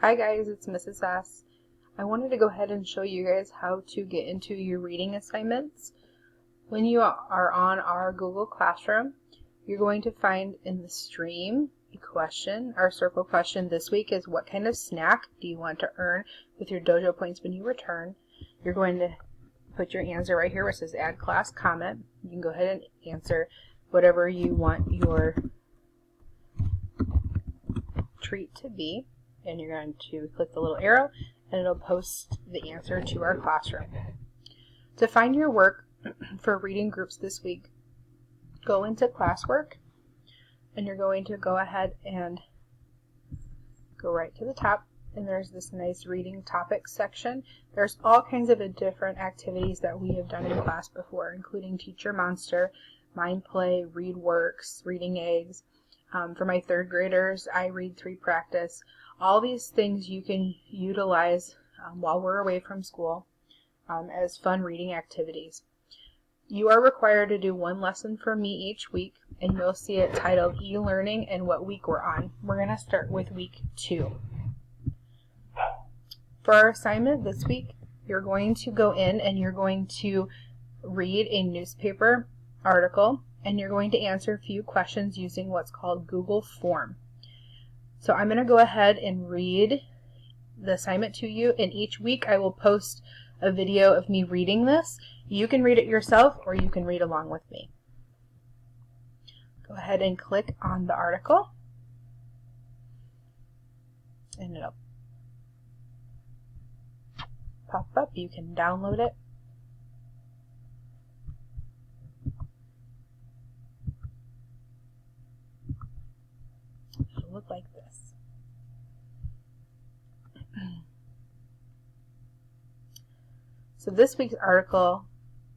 Hi guys, it's Mrs. S. I wanted to go ahead and show you guys how to get into your reading assignments. When you are on our Google Classroom, you're going to find in the stream a question. Our circle question this week is, what kind of snack do you want to earn with your dojo points when you return? You're going to put your answer right here where it says add class comment. You can go ahead and answer whatever you want your treat to be, and you're going to click the little arrow and it'll post the answer to our classroom. To find your work for reading groups this week, go into classwork and you're going to go ahead and go right to the top, and there's this nice reading topics section. There's all kinds of different activities that we have done in class before, including Teacher Monster, Mind Play, Read Works, Reading Eggs. For my third graders, I Read 3 Practice. All these things you can utilize while we're away from school as fun reading activities. You are required to do one lesson for me each week, and you'll see it titled E-Learning and what week we're on. We're going to start with week 2. For our assignment this week, you're going to go in and you're going to read a newspaper article, and you're going to answer a few questions using what's called Google Form. So I'm going to go ahead and read the assignment to you, and each week I will post a video of me reading this. You can read it yourself or you can read along with me. Go ahead and click on the article, and it'll pop up. You can download it. It'll look like this. So this week's article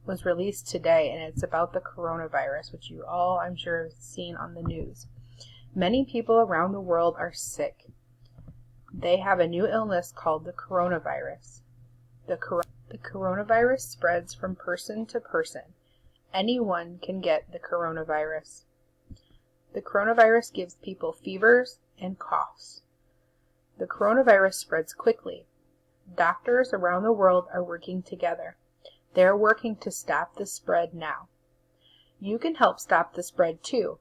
was released today, and it's about the coronavirus, which you all, I'm sure, have seen on the news. Many people around the world are sick. They have a new illness called the coronavirus. The coronavirus spreads from person to person. Anyone can get the coronavirus. The coronavirus gives people fevers and coughs. The coronavirus spreads quickly. Doctors around the world are working together. They're working to stop the spread now. You can help stop the spread too.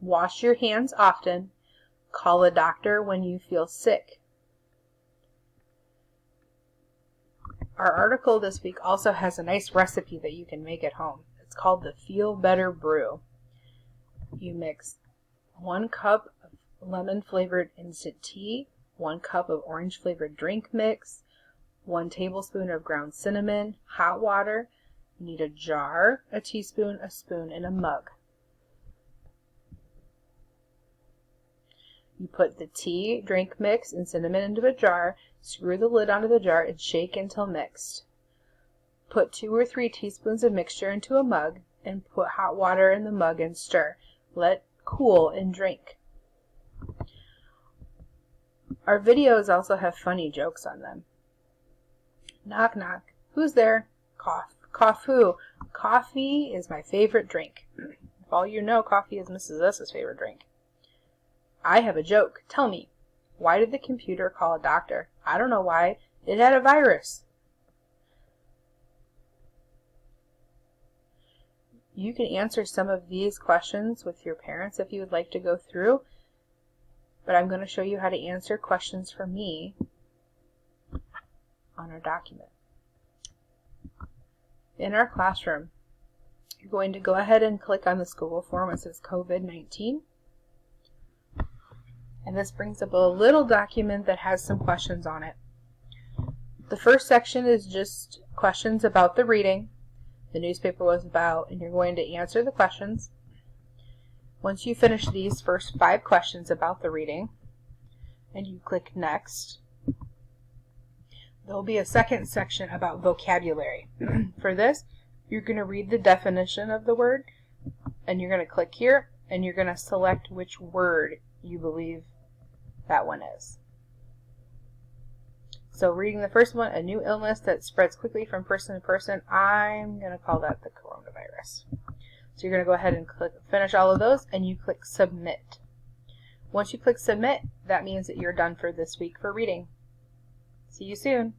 Wash your hands often. Call a doctor when you feel sick. Our article this week also has a nice recipe that you can make at home. It's called the Feel Better Brew. You mix 1 cup of lemon-flavored instant tea, 1 cup of orange-flavored drink mix, 1 tablespoon of ground cinnamon, hot water. You need a jar, a teaspoon, a spoon, and a mug. You put the tea, drink mix, and cinnamon into a jar, screw the lid onto the jar, and shake until mixed. Put 2 or 3 teaspoons of mixture into a mug, and put hot water in the mug and stir. Let cool and drink. Our videos also have funny jokes on them. Knock, knock. Who's there? Cough. Cough who? Coffee is my favorite drink. If all you know, coffee is Mrs. S's favorite drink. I have a joke. Tell me, why did the computer call a doctor? I don't know why. It had a virus. You can answer some of these questions with your parents if you would like to go through, but I'm going to show you how to answer questions for me on our document. In our classroom, you're going to go ahead and click on this Google form. It says COVID-19. And this brings up a little document that has some questions on it. The first section is just questions about the reading the newspaper was about, and you're going to answer the questions. Once you finish these first 5 questions about the reading, and you click Next, there'll be a second section about vocabulary. For this, you're going to read the definition of the word, and you're going to click here, and you're going to select which word you believe that one is. So reading the first one, a new illness that spreads quickly from person to person, I'm going to call that the coronavirus. So you're going to go ahead and finish all of those, and you click Submit. Once you click Submit, that means that you're done for this week for reading. See you soon!